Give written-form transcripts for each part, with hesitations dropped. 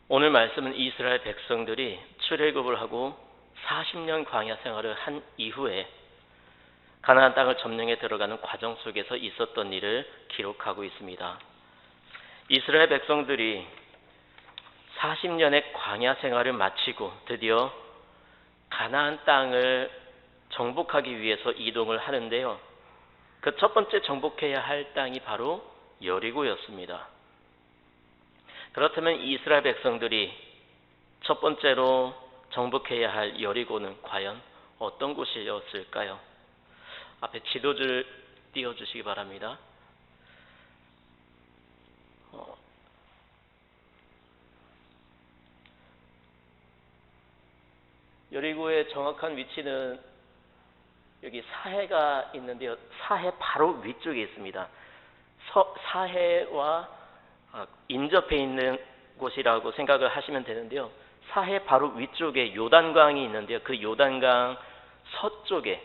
오늘 말씀은 이스라엘 백성들이 출애굽을 하고 40년 광야 생활을 한 이후에 가나안 땅을 점령해 들어가는 과정 속에서 있었던 일을 기록하고 있습니다. 이스라엘 백성들이 40년의 광야 생활을 마치고 드디어 가나안 땅을 정복하기 위해서 이동을 하는데요. 그 첫 번째 정복해야 할 땅이 바로 여리고였습니다. 그렇다면 이스라엘 백성들이 첫 번째로 정복해야 할 여리고는 과연 어떤 곳이었을까요? 앞에 지도를 띄워주시기 바랍니다. 여리고의 정확한 위치는 여기 사해가 있는데요. 사해 바로 위쪽에 있습니다. 사해와 인접해 있는 곳이라고 생각을 하시면 되는데요. 사해 바로 위쪽에 요단강이 있는데요. 그 요단강 서쪽에,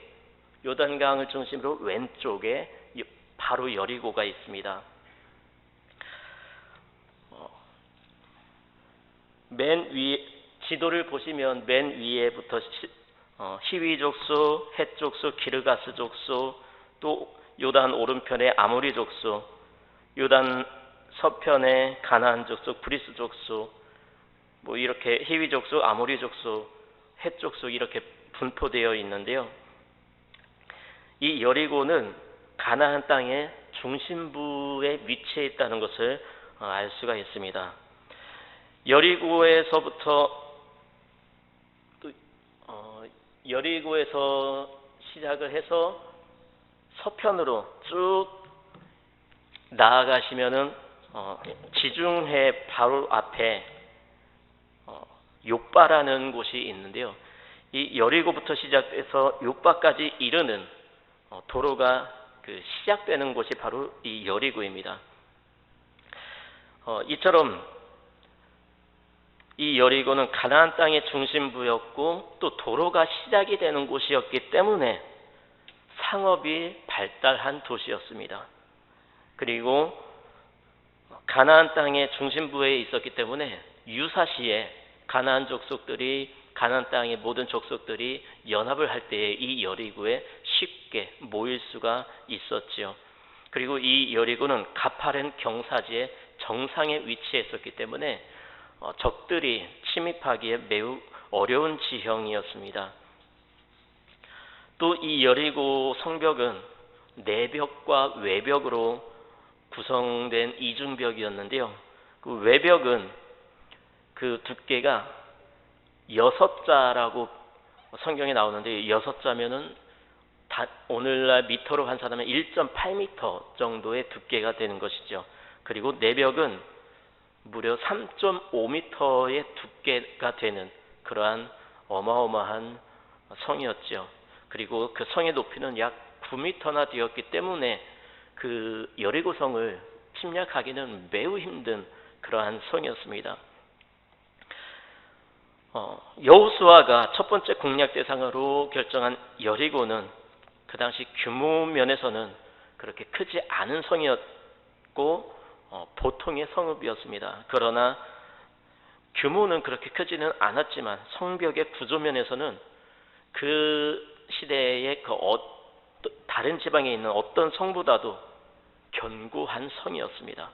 요단강을 중심으로 왼쪽에 바로 여리고가 있습니다. 맨 위에 지도를 보시면 맨 위에부터 히위 족속, 헷 족속, 기르가스 족속, 또 요단 오른편에 아모리 족속, 요단 서편에 가나안 족속, 브리스 족속, 뭐 이렇게 히위 족속, 아모리 족속, 헷 족속 이렇게 분포되어 있는데요. 이 여리고는 가나안 땅의 중심부에 위치해 있다는 것을 알 수가 있습니다. 여리고에서 시작을 해서 서편으로 쭉 나아가시면은 지중해 바로 앞에 욥바라는 곳이 있는데요. 이 여리고부터 시작해서 욥바까지 이르는 도로가 시작되는 곳이 바로 이 여리고입니다. 이처럼 이 여리고는 가나안 땅의 중심부였고 또 도로가 시작이 되는 곳이었기 때문에 상업이 발달한 도시였습니다. 그리고 가나안 땅의 중심부에 있었기 때문에 유사시에 가나안 족속들이 가나안 땅의 모든 족속들이 연합을 할 때에 이 여리고에 쉽게 모일 수가 있었지요. 그리고 이 여리고는 가파른 경사지의 정상에 위치해 있었기 때문에 적들이 침입하기에 매우 어려운 지형이었습니다. 또 이 여리고 성벽은 내벽과 외벽으로 구성된 이중벽이었는데요. 그 외벽은 그 두께가 6자라고 성경에 나오는데 6자면은 오늘날 미터로 환산하면 1.8m 정도의 두께가 되는 것이죠. 그리고 내벽은 무려 3.5m의 두께가 되는 그러한 어마어마한 성이었죠. 그리고 그 성의 높이는 약 9m나 되었기 때문에 그 여리고성을 침략하기는 매우 힘든 그러한 성이었습니다. 여호수아가 첫 번째 공략 대상으로 결정한 여리고는 그 당시 규모 면에서는 그렇게 크지 않은 성이었고 보통의 성읍이었습니다. 그러나 규모는 그렇게 크지는 않았지만 성벽의 구조면에서는 그 시대의 다른 지방에 있는 어떤 성보다도 견고한 성이었습니다.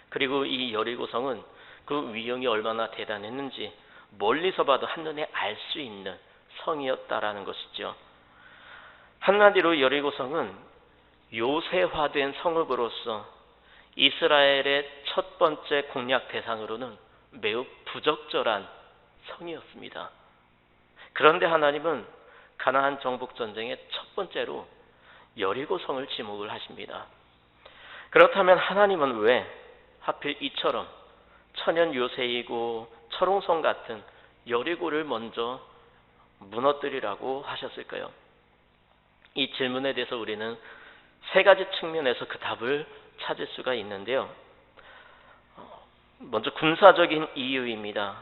그리고 이 여리고성은 그 위용이 얼마나 대단했는지 멀리서 봐도 한눈에 알 수 있는 성이었다라는 것이죠. 한마디로 여리고성은 요새화된 성읍으로서 이스라엘의 첫 번째 공략 대상으로는 매우 부적절한 성이었습니다. 그런데 하나님은 가나안 정복 전쟁의 첫 번째로 여리고성을 지목을 하십니다. 그렇다면 하나님은 왜 하필 이처럼 천연 요새이고 철옹성 같은 여리고를 먼저 무너뜨리라고 하셨을까요? 이 질문에 대해서 우리는 세 가지 측면에서 그 답을 찾을 수가 있는데요. 먼저 군사적인 이유입니다.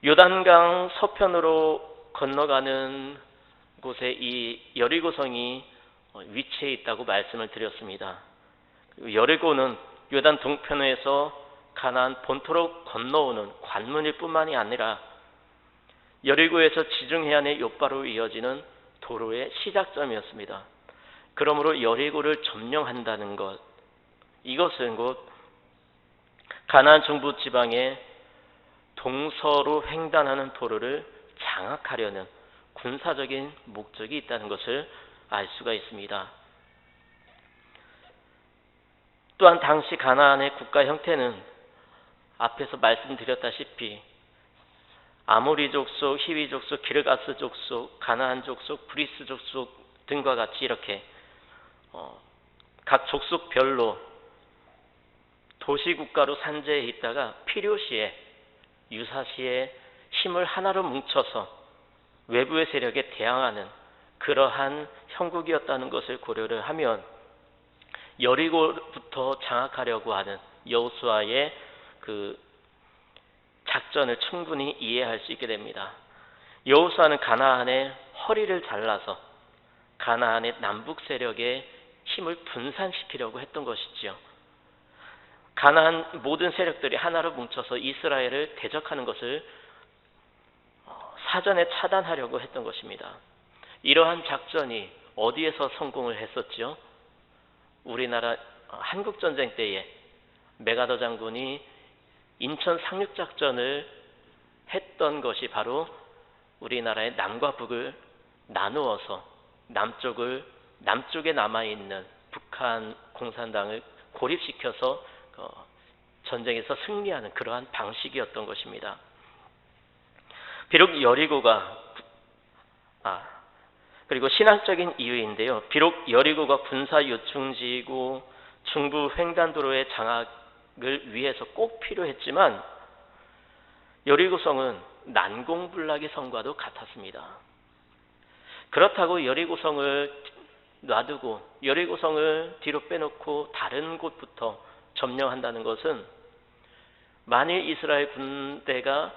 요단강 서편으로 건너가는 곳에 이 여리고성이 위치해 있다고 말씀을 드렸습니다. 여리고는 요단 동편에서 가나안 본토로 건너오는 관문일 뿐만이 아니라 여리고에서 지중해안의 요바로 이어지는 도로의 시작점이었습니다. 그러므로 여리고를 점령한다는 것, 이것은 곧 가나안 중부 지방의 동서로 횡단하는 도로를 장악하려는 군사적인 목적이 있다는 것을 알 수가 있습니다. 또한 당시 가나안의 국가 형태는 앞에서 말씀드렸다시피 아모리 족속, 히위 족속, 기르가스 족속, 가나안 족속, 브리스 족속 등과 같이 이렇게 각 족속별로 도시국가로 산재해 있다가 필요시에 유사시에 힘을 하나로 뭉쳐서 외부의 세력에 대항하는 그러한 형국이었다는 것을 고려를 하면 여리고부터 장악하려고 하는 여호수아의 그 작전을 충분히 이해할 수 있게 됩니다. 여호수아는 가나안의 허리를 잘라서 가나안의 남북 세력의 힘을 분산시키려고 했던 것이지요. 가나안 모든 세력들이 하나로 뭉쳐서 이스라엘을 대적하는 것을 사전에 차단하려고 했던 것입니다. 이러한 작전이 어디에서 성공을 했었죠? 우리나라 한국전쟁 때에 메가더 장군이 인천 상륙작전을 했던 것이 바로 우리나라의 남과 북을 나누어서 남쪽에 남아있는 북한 공산당을 고립시켜서 전쟁에서 승리하는 그러한 방식이었던 것입니다. 비록 여리고가 그리고 신앙적인 이유인데요. 비록 여리고가 군사 요충지이고 중부 횡단도로의 장악을 위해서 꼭 필요했지만 여리고성은 난공불락의 성과도 같았습니다. 그렇다고 여리고성을 놔두고 여리고성을 뒤로 빼놓고 다른 곳부터 점령한다는 것은 만일 이스라엘 군대가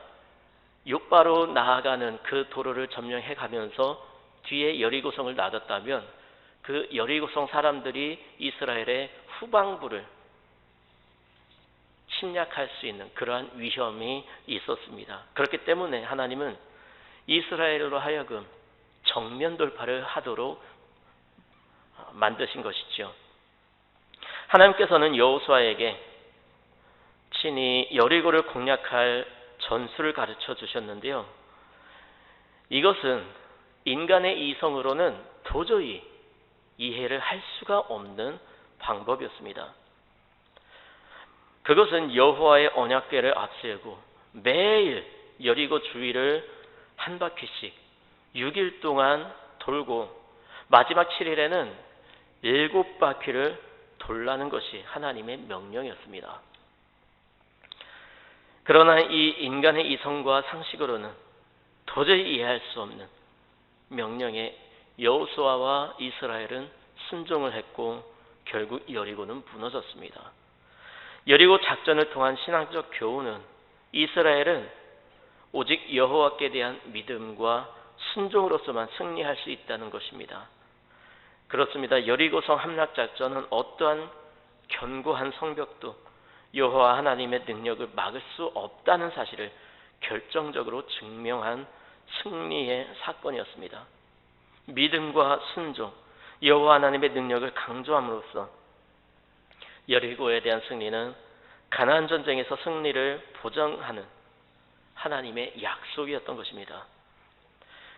요바로 나아가는 그 도로를 점령해 가면서 뒤에 여리고성을 놔뒀다면 그 여리고성 사람들이 이스라엘의 후방부를 침략할 수 있는 그러한 위험이 있었습니다. 그렇기 때문에 하나님은 이스라엘로 하여금 정면 돌파를 하도록 만드신 것이죠. 하나님께서는 여호수아에게 친히 여리고를 공략할 전술을 가르쳐 주셨는데요. 이것은 인간의 이성으로는 도저히 이해를 할 수가 없는 방법이었습니다. 그것은 여호와의 언약궤를 앞세우고 매일 여리고 주위를 한 바퀴씩 6일 동안 돌고 마지막 7일에는 7바퀴를 돌라는 것이 하나님의 명령이었습니다. 그러나 이 인간의 이성과 상식으로는 도저히 이해할 수 없는 명령에 여호수아와 이스라엘은 순종을 했고 결국 여리고는 무너졌습니다. 여리고 작전을 통한 신앙적 교훈은 이스라엘은 오직 여호와께 대한 믿음과 순종으로서만 승리할 수 있다는 것입니다. 그렇습니다. 여리고성 함락 작전은 어떠한 견고한 성벽도 여호와 하나님의 능력을 막을 수 없다는 사실을 결정적으로 증명한 승리의 사건이었습니다. 믿음과 순종, 여호와 하나님의 능력을 강조함으로써 여리고에 대한 승리는 가나안 전쟁에서 승리를 보장하는 하나님의 약속이었던 것입니다.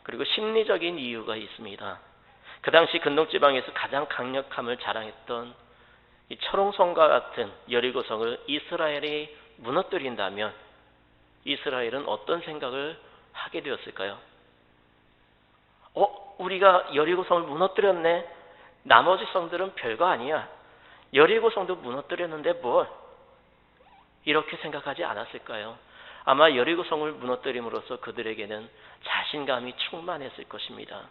그리고 심리적인 이유가 있습니다. 그 당시 근동지방에서 가장 강력함을 자랑했던 이 철옹성과 같은 여리고성을 이스라엘이 무너뜨린다면 이스라엘은 어떤 생각을 하게 되었을까요? 우리가 여리고성을 무너뜨렸네. 나머지 성들은 별거 아니야. 여리고성도 무너뜨렸는데 뭘? 이렇게 생각하지 않았을까요? 아마 여리고성을 무너뜨림으로써 그들에게는 자신감이 충만했을 것입니다.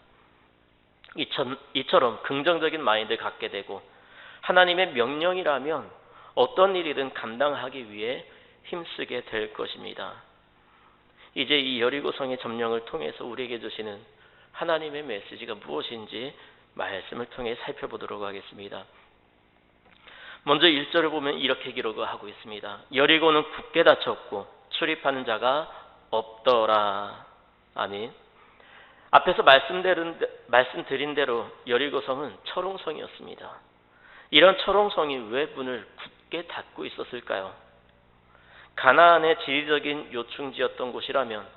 이처럼 긍정적인 마인드를 갖게 되고 하나님의 명령이라면 어떤 일이든 감당하기 위해 힘쓰게 될 것입니다. 이제 이 여리고성의 점령을 통해서 우리에게 주시는 하나님의 메시지가 무엇인지 말씀을 통해 살펴보도록 하겠습니다. 먼저 1절을 보면 이렇게 기록하고 있습니다. 여리고는 굳게 닫혔고 출입하는 자가 없더라. 아멘. 앞에서 말씀드린 대로 여리고성은 철옹성이었습니다. 이런 철옹성이 왜 문을 굳게 닫고 있었을까요? 가나안의 지리적인 요충지였던 곳이라면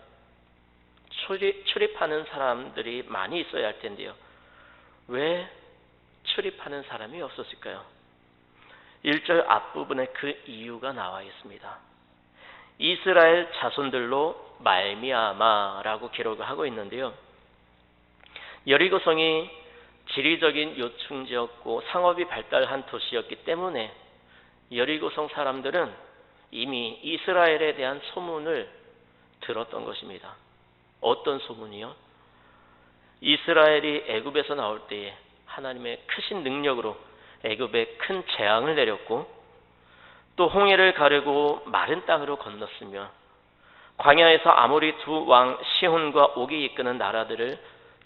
출입하는 사람들이 많이 있어야 할 텐데요. 왜 출입하는 사람이 없었을까요? 1절 앞부분에 그 이유가 나와 있습니다. 이스라엘 자손들로 말미암아라고 기록을 하고 있는데요. 여리고성이 지리적인 요충지였고 상업이 발달한 도시였기 때문에 여리고성 사람들은 이미 이스라엘에 대한 소문을 들었던 것입니다. 어떤 소문이요? 이스라엘이 애굽에서 나올 때에 하나님의 크신 능력으로 애굽에 큰 재앙을 내렸고 또 홍해를 가르고 마른 땅으로 건넜으며 광야에서 아모리 두 왕 시혼과 옥이 이끄는 나라들을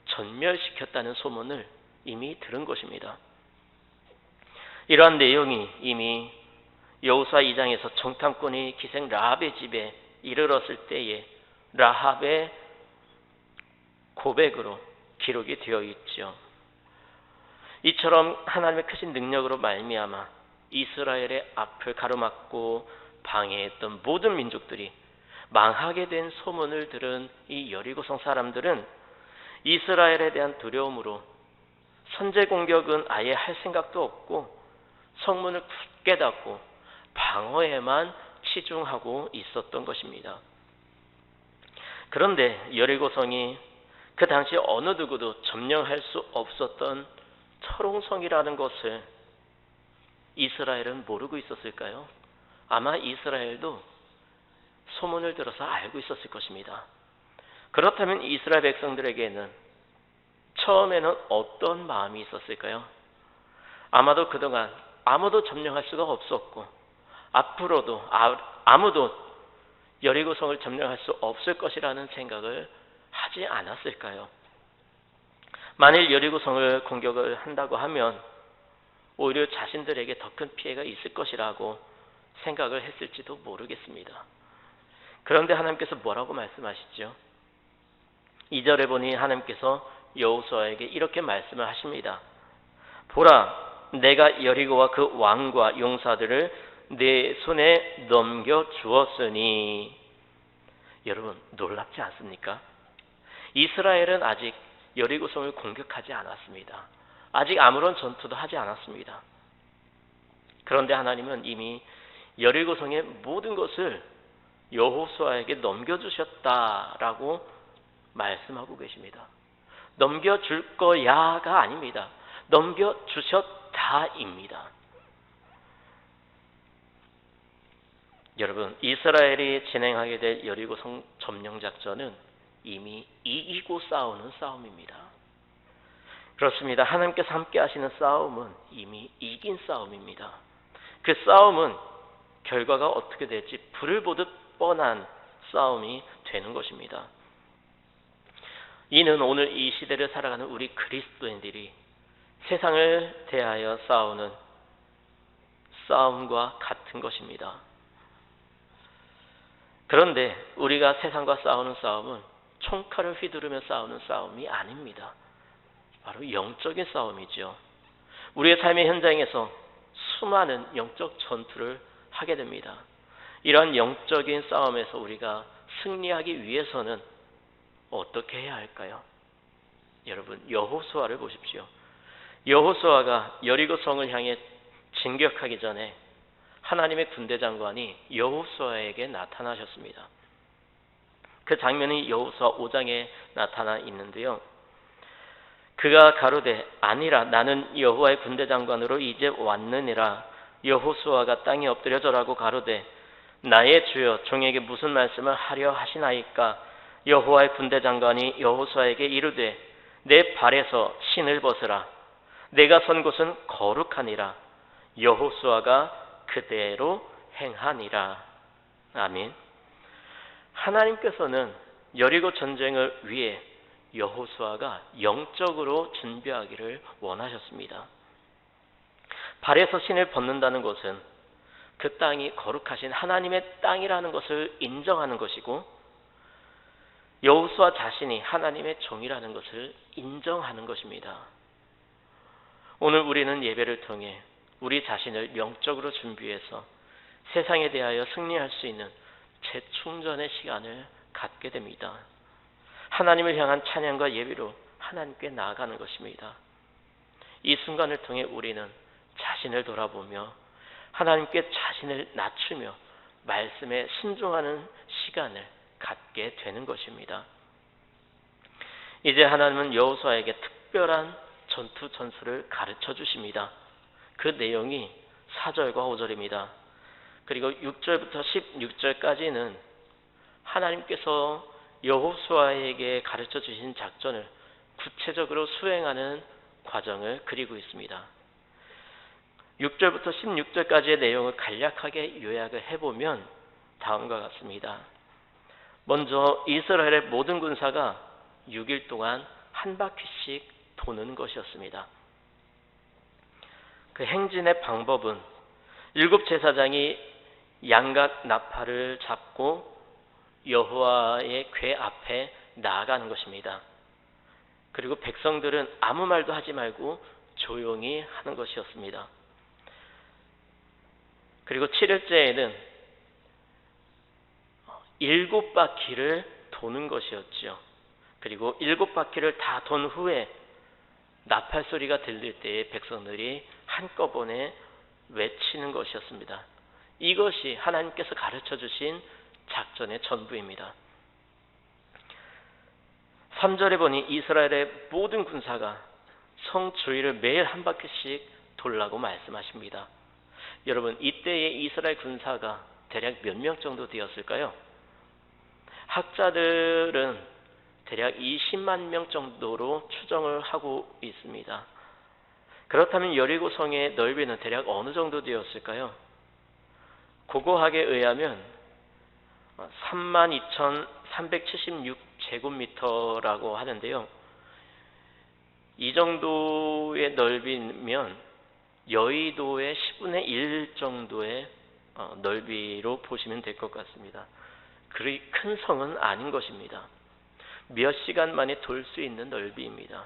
전멸시켰다는 소문을 이미 들은 것입니다. 이러한 내용이 이미 여호수아 2장에서 정탐꾼이 기생 라합의 집에 이르렀을 때에 라합의 고백으로 기록이 되어 있죠. 이처럼 하나님의 크신 능력으로 말미암아 이스라엘의 앞을 가로막고 방해했던 모든 민족들이 망하게 된 소문을 들은 이 여리고성 사람들은 이스라엘에 대한 두려움으로 선제 공격은 아예 할 생각도 없고 성문을 굳게 닫고 방어에만 치중하고 있었던 것입니다. 그런데 여리고성이 그 당시 어느 누구도 점령할 수 없었던 철옹성이라는 것을 이스라엘은 모르고 있었을까요? 아마 이스라엘도 소문을 들어서 알고 있었을 것입니다. 그렇다면 이스라엘 백성들에게는 처음에는 어떤 마음이 있었을까요? 아마도 그동안 아무도 점령할 수가 없었고 앞으로도 아무도 여리고성을 점령할 수 없을 것이라는 생각을 하지 않았을까요? 만일 여리고성을 공격을 한다고 하면 오히려 자신들에게 더 큰 피해가 있을 것이라고 생각을 했을지도 모르겠습니다. 그런데 하나님께서 뭐라고 말씀하시죠? 2절에 보니 하나님께서 여호수아에게 이렇게 말씀을 하십니다. 보라, 내가 여리고와 그 왕과 용사들을 내 손에 넘겨주었으니. 여러분 놀랍지 않습니까? 이스라엘은 아직 여리고성을 공격하지 않았습니다. 아직 아무런 전투도 하지 않았습니다. 그런데 하나님은 이미 여리고성의 모든 것을 여호수아에게 넘겨주셨다라고 말씀하고 계십니다. 넘겨줄 거야가 아닙니다. 넘겨주셨다입니다. 여러분, 이스라엘이 진행하게 될 여리고성 점령 작전은 이미 이기고 싸우는 싸움입니다. 그렇습니다. 하나님께서 함께 하시는 싸움은 이미 이긴 싸움입니다. 그 싸움은 결과가 어떻게 될지 불을 보듯 뻔한 싸움이 되는 것입니다. 이는 오늘 이 시대를 살아가는 우리 그리스도인들이 세상을 대하여 싸우는 싸움과 같은 것입니다. 그런데 우리가 세상과 싸우는 싸움은 총칼을 휘두르며 싸우는 싸움이 아닙니다. 바로 영적인 싸움이죠. 우리의 삶의 현장에서 수많은 영적 전투를 하게 됩니다. 이러한 영적인 싸움에서 우리가 승리하기 위해서는 어떻게 해야 할까요? 여러분, 여호수아를 보십시오. 여호수아가 여리고성을 향해 진격하기 전에 하나님의 군대 장관이 여호수아에게 나타나셨습니다. 그 장면이 여호수아 5장에 나타나 있는데요. 그가 가로되 아니라 나는 여호와의 군대 장관으로 이제 왔느니라. 여호수아가 땅에 엎드려 절하고 가로되 나의 주여 종에게 무슨 말씀을 하려 하시나이까. 여호와의 군대 장관이 여호수아에게 이르되 내 발에서 신을 벗으라. 내가 선 곳은 거룩하니라. 여호수아가 그대로 행하니라. 아멘. 하나님께서는 여리고 전쟁을 위해 여호수아가 영적으로 준비하기를 원하셨습니다. 발에서 신을 벗는다는 것은 그 땅이 거룩하신 하나님의 땅이라는 것을 인정하는 것이고, 여호수아 자신이 하나님의 종이라는 것을 인정하는 것입니다. 오늘 우리는 예배를 통해 우리 자신을 영적으로 준비해서 세상에 대하여 승리할 수 있는 재충전의 시간을 갖게 됩니다. 하나님을 향한 찬양과 예배로 하나님께 나아가는 것입니다. 이 순간을 통해 우리는 자신을 돌아보며 하나님께 자신을 낮추며 말씀에 순종하는 시간을 갖게 되는 것입니다. 이제 하나님은 여호수아에게 특별한 전투 전술을 가르쳐 주십니다. 그 내용이 4절과 5절입니다. 그리고 6절부터 16절까지는 하나님께서 여호수아에게 가르쳐 주신 작전을 구체적으로 수행하는 과정을 그리고 있습니다. 6절부터 16절까지의 내용을 간략하게 요약을 해보면 다음과 같습니다. 먼저 이스라엘의 모든 군사가 6일 동안 한 바퀴씩 도는 것이었습니다. 그 행진의 방법은 7 제사장이 양각 나팔을 잡고 여호와의 궤 앞에 나아가는 것입니다. 그리고 백성들은 아무 말도 하지 말고 조용히 하는 것이었습니다. 그리고 7일째에는 7바퀴를 도는 것이었죠. 그리고 7바퀴를 다 돈 후에 나팔 소리가 들릴 때에 백성들이 한꺼번에 외치는 것이었습니다. 이것이 하나님께서 가르쳐 주신 작전의 전부입니다. 3절에 보니 이스라엘의 모든 군사가 성 주위를 매일 한 바퀴씩 돌라고 말씀하십니다. 여러분, 이때의 이스라엘 군사가 대략 몇 명 정도 되었을까요? 학자들은 대략 20만 명 정도로 추정을 하고 있습니다. 그렇다면 여리고 성의 넓이는 대략 어느 정도 되었을까요? 고고학에 의하면 32,376제곱미터라고 하는데요. 이 정도의 넓이면 여의도의 10분의 1 정도의 넓이로 보시면 될 것 같습니다. 그리 큰 성은 아닌 것입니다. 몇 시간 만에 돌 수 있는 넓이입니다.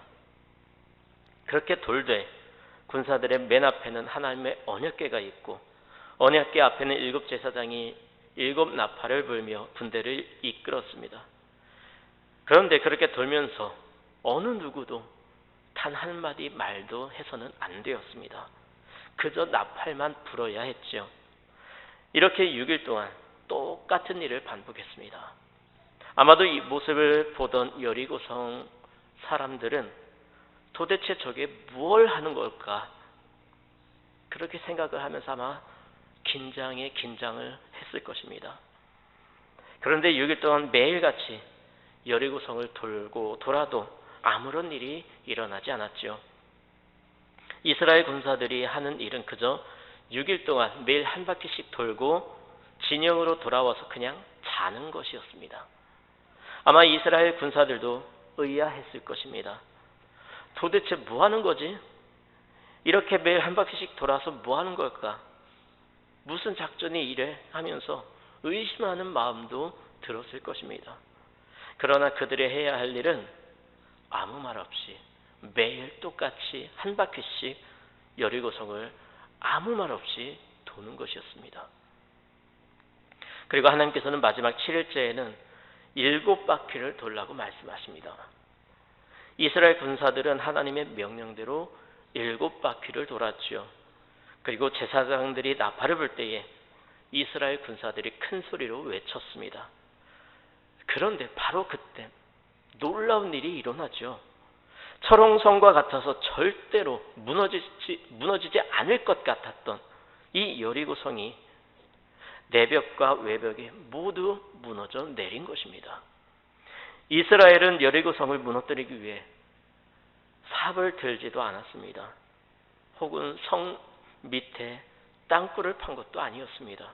그렇게 돌되 군사들의 맨 앞에는 하나님의 언약궤가 있고, 언약궤 앞에는 7 제사장이 7 나팔을 불며 군대를 이끌었습니다. 그런데 그렇게 돌면서 어느 누구도 단 한마디 말도 해서는 안 되었습니다. 그저 나팔만 불어야 했죠. 이렇게 6일 동안 똑같은 일을 반복했습니다. 아마도 이 모습을 보던 여리고성 사람들은 도대체 저게 무엇을 하는 걸까? 그렇게 생각을 하면서 아마 긴장을 했을 것입니다. 그런데 6일 동안 매일같이 여리고성을 돌고 돌아도 아무런 일이 일어나지 않았죠. 이스라엘 군사들이 하는 일은 그저 6일 동안 매일 한 바퀴씩 돌고 진영으로 돌아와서 그냥 자는 것이었습니다. 아마 이스라엘 군사들도 의아했을 것입니다. 도대체 뭐 하는 거지? 이렇게 매일 한 바퀴씩 돌아서 뭐 하는 걸까? 무슨 작전이 이래? 하면서 의심하는 마음도 들었을 것입니다. 그러나 그들이 해야 할 일은 아무 말 없이 매일 똑같이 한 바퀴씩 여리고성을 아무 말 없이 도는 것이었습니다. 그리고 하나님께서는 마지막 7일째에는 7바퀴를 돌라고 말씀하십니다. 이스라엘 군사들은 하나님의 명령대로 7바퀴를 돌았죠. 그리고 제사장들이 나팔을 불 때에 이스라엘 군사들이 큰 소리로 외쳤습니다. 그런데 바로 그때 놀라운 일이 일어나죠. 철옹성과 같아서 절대로 무너지지 않을 것 같았던 이 여리고성이 내벽과 외벽이 모두 무너져 내린 것입니다. 이스라엘은 여리고성을 무너뜨리기 위해 삽을 들지도 않았습니다. 혹은 성 밑에 땅굴을 판 것도 아니었습니다.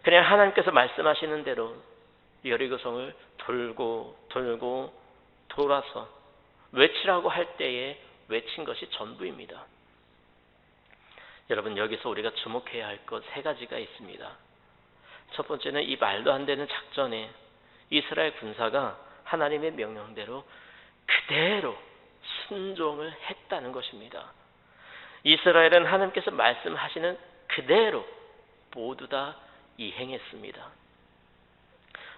그냥 하나님께서 말씀하시는 대로 여리고성을 돌고 돌아서 외치라고 할 때에 외친 것이 전부입니다. 여러분, 여기서 우리가 주목해야 할 것 세 가지가 있습니다. 첫 번째는 이 말도 안 되는 작전에 이스라엘 군사가 하나님의 명령대로 그대로 순종을 했다는 것입니다. 이스라엘은 하나님께서 말씀하시는 그대로 모두 다 이행했습니다.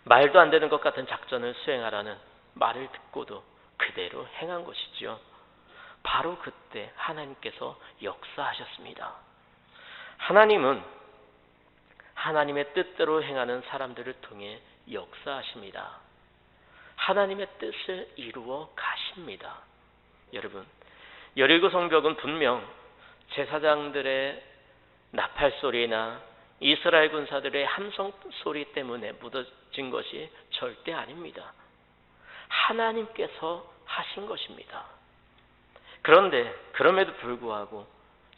말도 안 되는 것 같은 작전을 수행하라는 말을 듣고도 그대로 행한 것이지요. 바로 그때 하나님께서 역사하셨습니다. 하나님은 하나님의 뜻대로 행하는 사람들을 통해 역사하십니다. 하나님의 뜻을 이루어 가십니다. 여러분, 여리고 성벽은 분명 제사장들의 나팔 소리나 이스라엘 군사들의 함성 소리 때문에 무너진 것이 절대 아닙니다. 하나님께서 하신 것입니다. 그런데 그럼에도 불구하고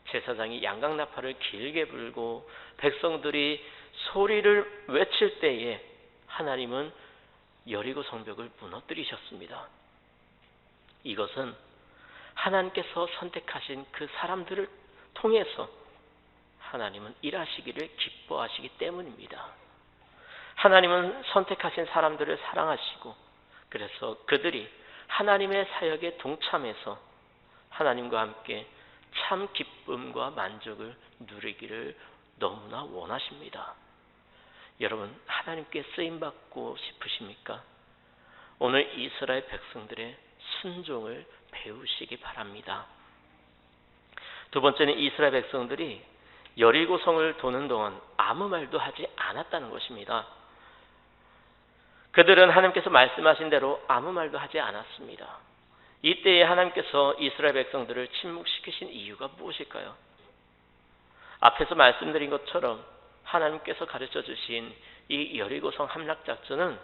제사장이 양강나팔을 길게 불고 백성들이 소리를 외칠 때에 하나님은 여리고 성벽을 무너뜨리셨습니다. 이것은 하나님께서 선택하신 그 사람들을 통해서 하나님은 일하시기를 기뻐하시기 때문입니다. 하나님은 선택하신 사람들을 사랑하시고 그래서 그들이 하나님의 사역에 동참해서 하나님과 함께 참 기쁨과 만족을 누리기를 너무나 원하십니다. 여러분, 하나님께 쓰임받고 싶으십니까? 오늘 이스라엘 백성들의 순종을 배우시기 바랍니다. 두 번째는 이스라엘 백성들이 여리고성을 도는 동안 아무 말도 하지 않았다는 것입니다. 그들은 하나님께서 말씀하신 대로 아무 말도 하지 않았습니다. 이때에 하나님께서 이스라엘 백성들을 침묵시키신 이유가 무엇일까요? 앞에서 말씀드린 것처럼 하나님께서 가르쳐 주신 이 여리고성 함락작전은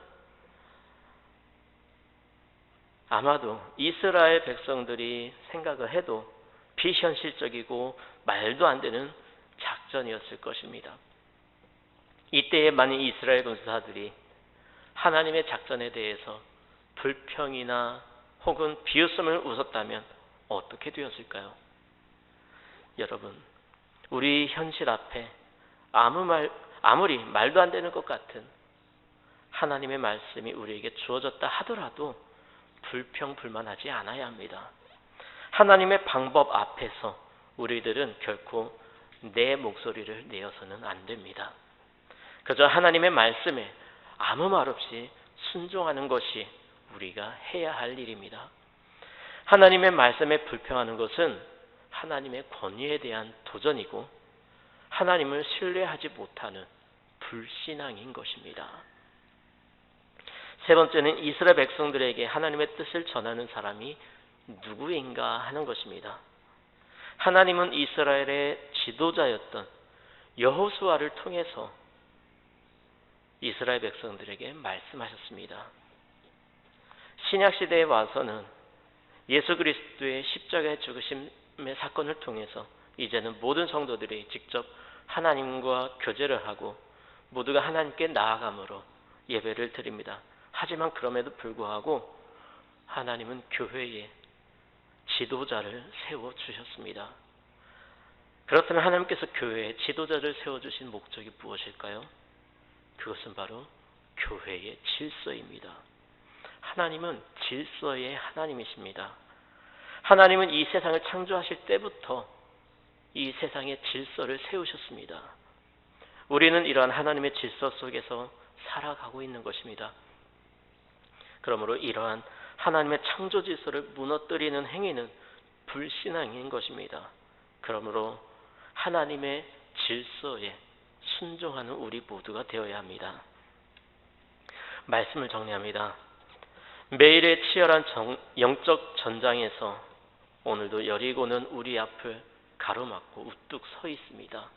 아마도 이스라엘 백성들이 생각을 해도 비현실적이고 말도 안 되는 작전이었을 것입니다. 이때에 만약 이스라엘 군사들이 하나님의 작전에 대해서 불평이나 혹은 비웃음을 웃었다면 어떻게 되었을까요? 여러분, 우리 현실 앞에 아무리 말도 안 되는 것 같은 하나님의 말씀이 우리에게 주어졌다 하더라도 불평불만하지 않아야 합니다. 하나님의 방법 앞에서 우리들은 결코 내 목소리를 내어서는 안 됩니다. 그저 하나님의 말씀에 아무 말 없이 순종하는 것이 우리가 해야 할 일입니다. 하나님의 말씀에 불평하는 것은 하나님의 권위에 대한 도전이고 하나님을 신뢰하지 못하는 불신앙인 것입니다. 세 번째는 이스라엘 백성들에게 하나님의 뜻을 전하는 사람이 누구인가 하는 것입니다. 하나님은 이스라엘의 지도자였던 여호수아를 통해서 이스라엘 백성들에게 말씀하셨습니다. 신약시대에 와서는 예수 그리스도의 십자가의 죽으심의 사건을 통해서 이제는 모든 성도들이 직접 하나님과 교제를 하고 모두가 하나님께 나아감으로 예배를 드립니다. 하지만 그럼에도 불구하고 하나님은 교회에 지도자를 세워주셨습니다. 그렇다면 하나님께서 교회에 지도자를 세워주신 목적이 무엇일까요? 그것은 바로 교회의 질서입니다. 하나님은 질서의 하나님이십니다. 하나님은 이 세상을 창조하실 때부터 이 세상의 질서를 세우셨습니다. 우리는 이러한 하나님의 질서 속에서 살아가고 있는 것입니다. 그러므로 이러한 하나님의 창조 질서를 무너뜨리는 행위는 불신앙인 것입니다. 그러므로 하나님의 질서에 순종하는 우리 모두가 되어야 합니다. 말씀을 정리합니다. 매일의 치열한 영적 전장에서 오늘도 여리고는 우리 앞을 가로막고 우뚝 서 있습니다.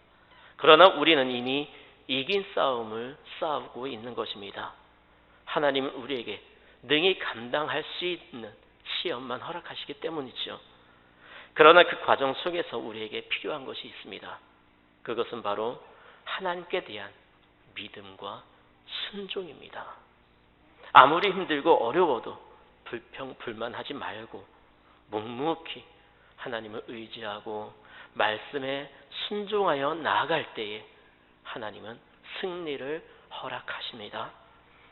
그러나 우리는 이미 이긴 싸움을 싸우고 있는 것입니다. 하나님은 우리에게 능히 감당할 수 있는 시험만 허락하시기 때문이죠. 그러나 그 과정 속에서 우리에게 필요한 것이 있습니다. 그것은 바로 하나님께 대한 믿음과 순종입니다. 아무리 힘들고 어려워도 불평불만하지 말고 묵묵히 하나님을 의지하고 말씀에 순종하여 나아갈 때에 하나님은 승리를 허락하십니다.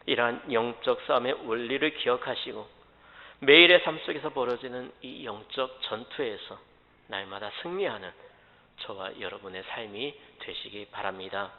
이러한 영적 싸움의 원리를 기억하시고 매일의 삶 속에서 벌어지는 이 영적 전투에서 날마다 승리하는 저와 여러분의 삶이 되시기 바랍니다.